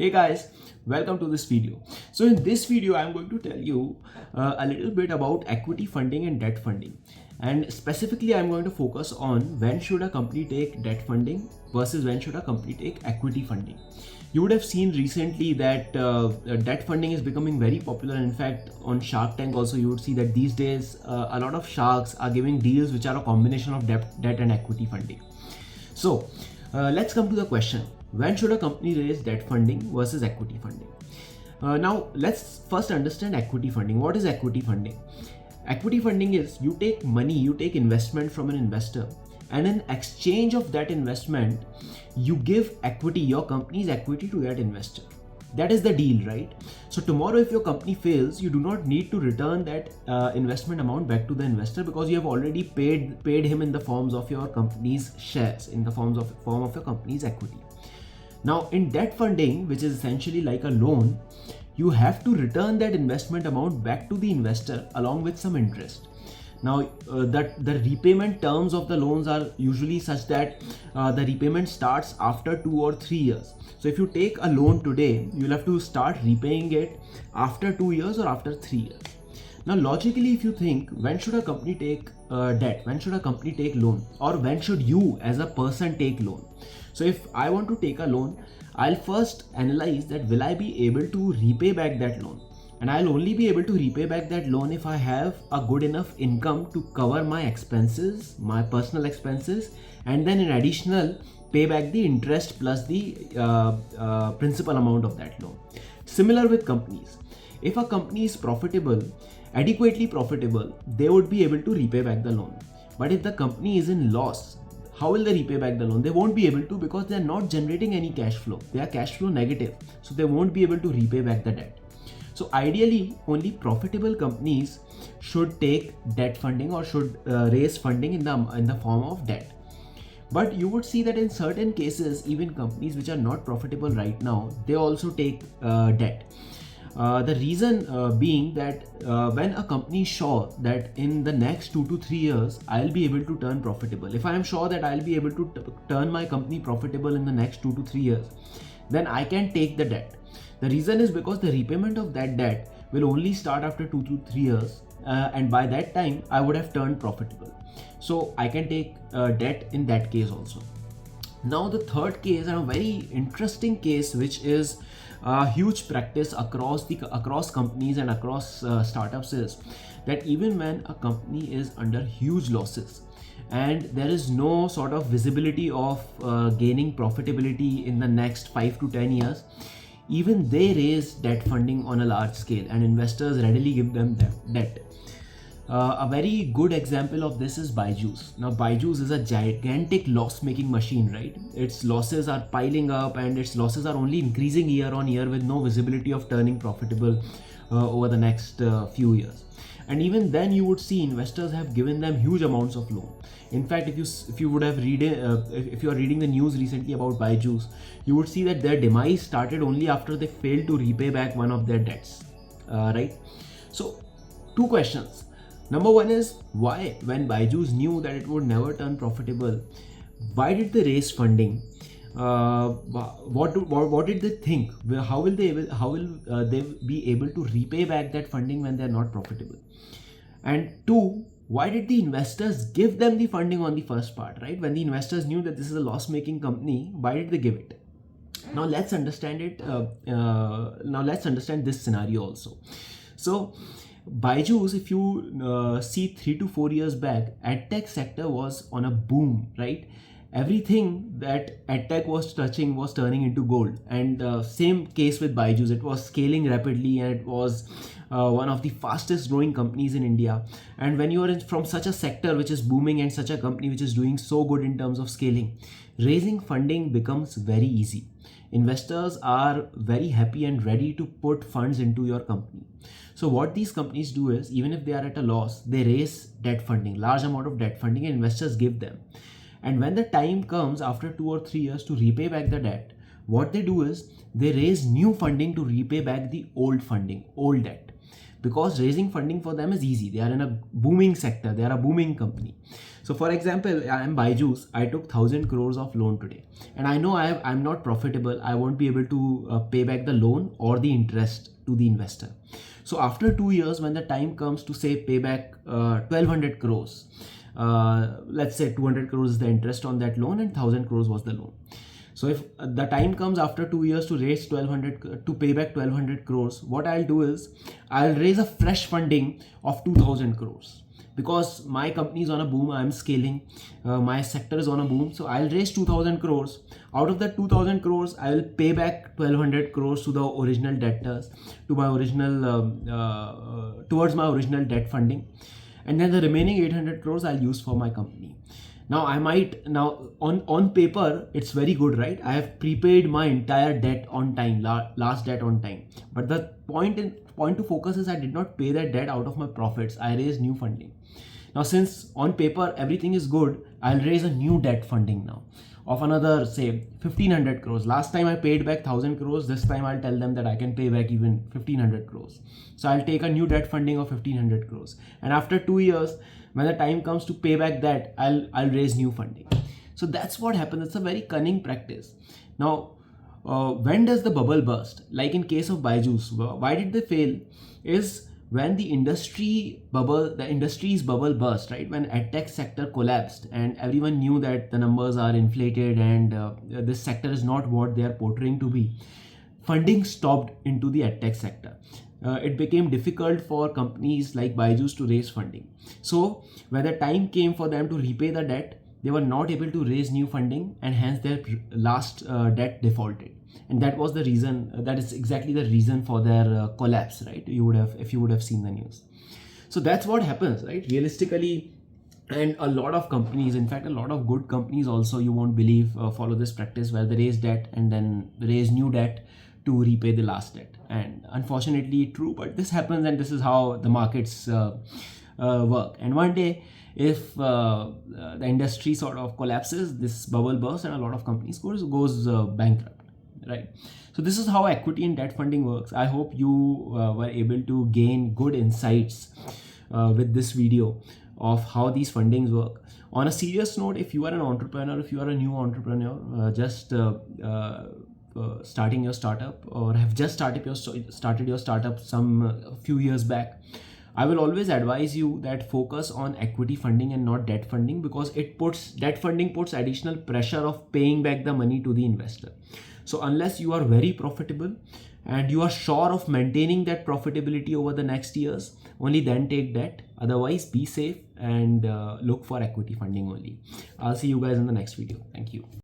Hey guys, welcome to this video. So in this video, I'm going to tell you a little bit about equity funding and debt funding. And specifically, I'm going to focus on when should a company take debt funding versus when should a company take equity funding. You would have seen recently that debt funding is becoming very popular. In fact, on Shark Tank also, you would see that these days a lot of sharks are giving deals which are a combination of debt and equity funding. So let's come to the question. When should a company raise debt funding versus equity funding? Now, let's first understand equity funding. What is equity funding? Equity funding is you take money, you take investment from an investor, and in exchange of that investment, you give equity, your company's equity to that investor. That is the deal, right? So tomorrow if your company fails, you do not need to return that investment amount back to the investor because you have already paid him in the forms of your company's shares, in the form of your company's equity. Now in debt funding, which is essentially like a loan, you have to return that investment amount back to the investor along with some interest. Now that the repayment terms of the loans are usually such that the repayment starts after 2 or 3 years. So if you take a loan today, you'll have to start repaying it after 2 years or after 3 years. Now logically, if you think, when should a company take debt, when should a company take loan, or when should you as a person take loan? So if I want to take a loan, I'll first analyze that will I be able to repay back that loan? And I'll only be able to repay back that loan if I have a good enough income to cover my expenses, my personal expenses, and then in additional pay back the interest plus the principal amount of that loan. Similar with companies. If a company is profitable, adequately profitable, they would be able to repay back the loan. But if the company is in loss, how will they repay back the loan? They won't be able to because they are not generating any cash flow. They are cash flow negative. So they won't be able to repay back the debt. So ideally, only profitable companies should take debt funding or should raise funding in the form of debt. But you would see that in certain cases, even companies which are not profitable right now, they also take debt. The reason being that when a company is sure that in the next 2 to 3 years I'll be able to turn profitable, if I am sure that I'll be able to turn my company profitable in the next 2 to 3 years, then I can take the debt. The reason is because the repayment of that debt will only start after 2 to 3 years, and by that time I would have turned profitable. So I can take debt in that case also. Now the third case, and a very interesting case, which is a huge practice across companies and across startups, is that even when a company is under huge losses and there is no sort of visibility of gaining profitability in the next 5 to 10 years, even they raise debt funding on a large scale and investors readily give them debt. A very good example of this is Byju's. Now Byju's is a gigantic loss-making machine, right? Its losses are piling up and its losses are only increasing year on year with no visibility of turning profitable over the next few years. And even then you would see investors have given them huge amounts of loan. In fact, if you would have if you are reading the news recently about Byju's, you would see that their demise started only after they failed to repay back one of their debts, right? So two questions. Number one is, why, when Byju's knew that it would never turn profitable, why did they raise funding? What did they think? How will they be able to repay back that funding when they are not profitable? And two, why did the investors give them the funding on the first part, right? When the investors knew that this is a loss-making company, why did they give it? Now let's understand it. Now let's understand this scenario also. So Byju's, if you see 3 to 4 years back, edtech sector was on a boom, right? Everything that edtech was touching was turning into gold. And same case with Byju's. It was scaling rapidly and it was one of the fastest growing companies in India. And when you are from such a sector which is booming and such a company which is doing so good in terms of scaling, raising funding becomes very easy. Investors are very happy and ready to put funds into your company. So what these companies do is, even if they are at a loss, they raise debt funding, large amount of debt funding, and investors give them. And when the time comes after 2 or 3 years to repay back the debt, what they do is they raise new funding to repay back the old funding, old debt. because raising funding for them is easy. They are in a booming sector, they are a booming company. So for example, I am Byju's. I took 1,000 crores of loan today, and I know I'm not profitable. I won't be able to pay back the loan or the interest to the investor. So after 2 years, when the time comes to say pay back 1,200 crores, let's say 200 crores is the interest on that loan and 1,000 crores was the loan. So if the time comes after 2 years to raise 1,200 to pay back 1,200 crores, what I'll do is I'll raise a fresh funding of 2,000 crores. Because my company is on a boom, I'm scaling, my sector is on a boom, so I'll raise 2,000 crores. Out of that 2,000 crores, I will pay back 1,200 crores to the original debtors, to my original towards my original debt funding, and then the remaining 800 crores I'll use for my company. Now on paper it's very good, right? I have prepaid my entire debt on time, last debt on time. But the point to focus is I did not pay that debt out of my profits. I raised new funding. Now since on paper everything is good, I'll raise a new debt funding now of another say 1,500 crores. Last time I paid back 1,000 crores. This time I'll tell them that I can pay back even 1,500 crores. So I'll take a new debt funding of 1,500 crores. And after 2 years, when the time comes to pay back that, I'll raise new funding. So that's what happens. It's a very cunning practice. Now, when does the bubble burst? Like in case of Byju's, why did they fail? Is when the industry's bubble burst, right? When edtech sector collapsed and everyone knew that the numbers are inflated and this sector is not what they are portraying to be, funding stopped into the edtech sector. It became difficult for companies like Byju's to raise funding. So when the time came for them to repay the debt, they were not able to raise new funding, and hence their last debt defaulted. And that was the reason, that is exactly the reason for their collapse, right? If you would have seen the news. So that's what happens, right? Realistically, and a lot of companies, in fact, a lot of good companies also, you won't believe, follow this practice where they raise debt and then raise new debt to repay the last debt. And unfortunately true, but this happens, and this is how the markets work. And one day, if the industry sort of collapses, this bubble bursts and a lot of companies goes bankrupt, right? So this is how equity and debt funding works. I hope you were able to gain good insights with this video of how these fundings work. On a serious note, if you are an entrepreneur, if you are a new entrepreneur, just starting your startup or have just started your startup some few years back, I will always advise you that focus on equity funding and not debt funding, because debt funding puts additional pressure of paying back the money to the investor. So unless you are very profitable and you are sure of maintaining that profitability over the next years, only then take debt. Otherwise, be safe and look for equity funding only. I'll see you guys in the next video. Thank you.